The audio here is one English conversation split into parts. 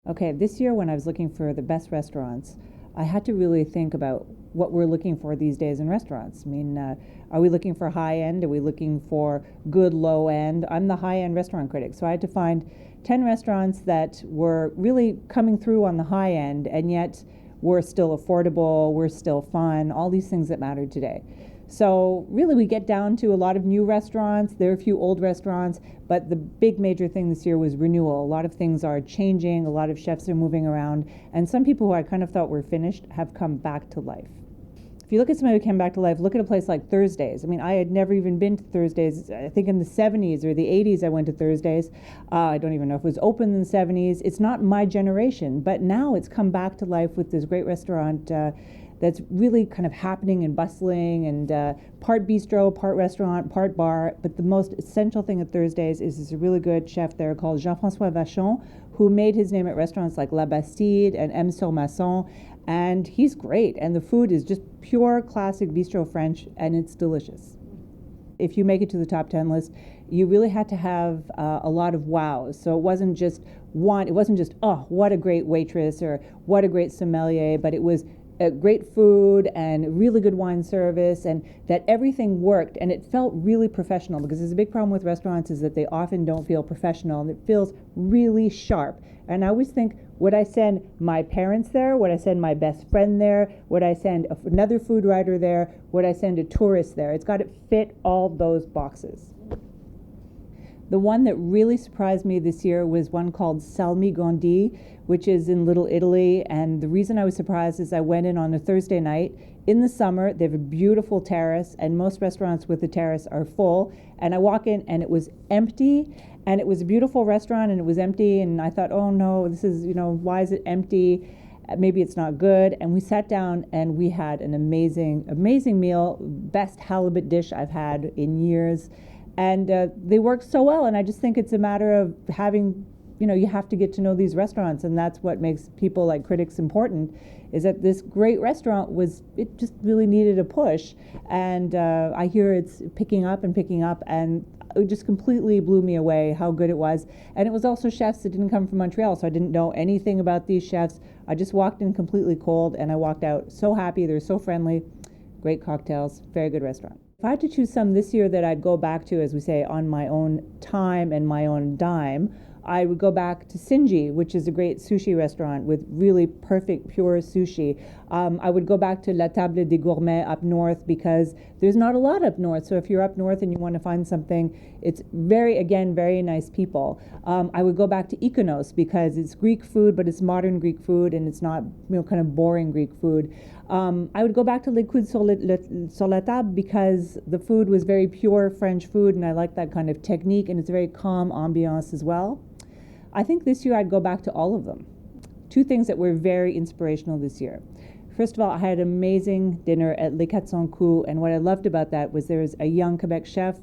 Okay, this year when I was looking for the best restaurants, I had to really think about what we're looking for these days in restaurants. I mean, are we looking for high end? Are we looking for good low end? I'm the high end restaurant critic, so I had to find 10 restaurants that were really coming through on the high end and yet were still affordable, were still fun, all these things that mattered today. So really we get down to a lot of new restaurants. There are a few old restaurants, but the big major thing this year was renewal. A lot of things are changing, a lot of chefs are moving around, and some people who I kind of thought were finished have come back to life. If you look at somebody who came back to life, look at a place like Thursdays. I mean, I had never even been to Thursdays. I think in the 70s or the 80s I went to Thursdays. I don't even know if it was open in the 70s. It's not my generation, but now it's come back to life with this great restaurant that's really kind of happening and bustling and part bistro, part restaurant, part bar. But the most essential thing at Thursdays is there's a really good chef there called Jean-François Vachon, who made his name at restaurants like La Bastide and M. sur Masson. And he's great. And the food is just pure classic bistro French, and it's delicious. If you make it to the top 10 list, you really had to have a lot of wows. So it wasn't just, oh, what a great waitress or what a great sommelier, but it was great food and really good wine service, and that everything worked and it felt really professional, because there's a big problem with restaurants is that they often don't feel professional and it feels really sharp. And I always think, would I send my parents there? Would I send my best friend there? Would I send another food writer there? Would I send a tourist there? It's got to fit all those boxes. The one that really surprised me this year was one called Salmi Gondi, which is in Little Italy. And the reason I was surprised is I went in on a Thursday night. In the summer, they have a beautiful terrace, and most restaurants with a terrace are full. And I walk in and it was empty, and it was a beautiful restaurant and it was empty. And I thought, oh no, this is, why is it empty? Maybe it's not good. And we sat down and we had an amazing, amazing meal, best halibut dish I've had in years. And they work so well, and I just think it's a matter of having, you have to get to know these restaurants, and that's what makes people like critics important, is that this great restaurant it just really needed a push, and I hear it's picking up, and it just completely blew me away how good it was. And it was also chefs that didn't come from Montreal, so I didn't know anything about these chefs. I just walked in completely cold, and I walked out so happy. They're so friendly, great cocktails, very good restaurant. If I had to choose some this year that I'd go back to, as we say, on my own time and my own dime, I would go back to Sinji, which is a great sushi restaurant with really perfect, pure sushi. I would go back to La Table des Gourmets up north, because there's not a lot up north. So if you're up north and you want to find something, it's very nice people. I would go back to Ikonos, because it's Greek food, but it's modern Greek food, and it's not kind of boring Greek food. I would go back to Les Coudes sur la Table, because the food was very pure French food, and I like that kind of technique, and it's a very calm ambiance as well. I think this year I'd go back to all of them. Two things that were very inspirational this year. First of all, I had an amazing dinner at Les 400 Coups, and what I loved about that was there was a young Quebec chef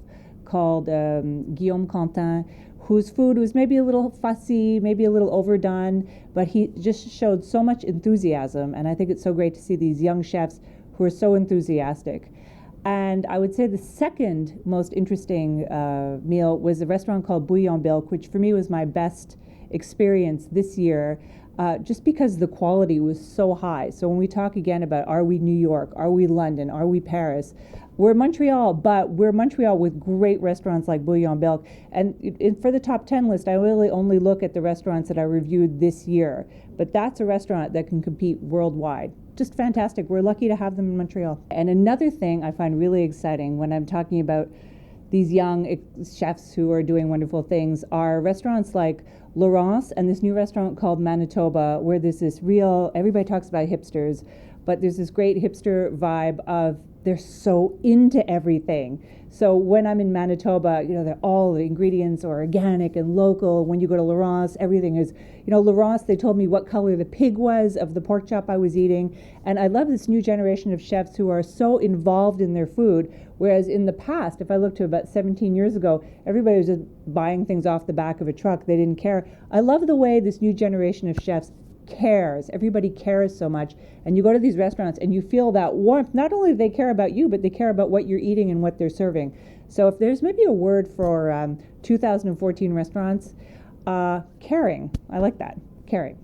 called Guillaume Quentin, whose food was maybe a little fussy, maybe a little overdone, but he just showed so much enthusiasm, and I think it's so great to see these young chefs who are so enthusiastic. And I would say the second most interesting meal was a restaurant called Bouillon Bilk, which for me was my best experience this year, just because the quality was so high. So when we talk again about, are we New York, are we London, are we Paris, we're Montreal, but we're Montreal with great restaurants like Bouillon Bilk. And for the top 10 list, I really only look at the restaurants that I reviewed this year. But that's a restaurant that can compete worldwide. Just fantastic. We're lucky to have them in Montreal. And another thing I find really exciting when I'm talking about these young chefs who are doing wonderful things are restaurants like Laurence and this new restaurant called Manitoba, where there's this everybody talks about hipsters, but there's this great hipster vibe of they're so into everything. So when I'm in Manitoba, all the ingredients are organic and local. When you go to Laurence, everything is, Laurence, they told me what color the pig was of the pork chop I was eating. And I love this new generation of chefs who are so involved in their food. Whereas in the past, if I look to about 17 years ago, everybody was just buying things off the back of a truck. They didn't care. I love the way this new generation of chefs cares. Everybody cares so much. And you go to these restaurants and you feel that warmth. Not only do they care about you, but they care about what you're eating and what they're serving. So if there's maybe a word for 2014 restaurants, caring. I like that. Caring.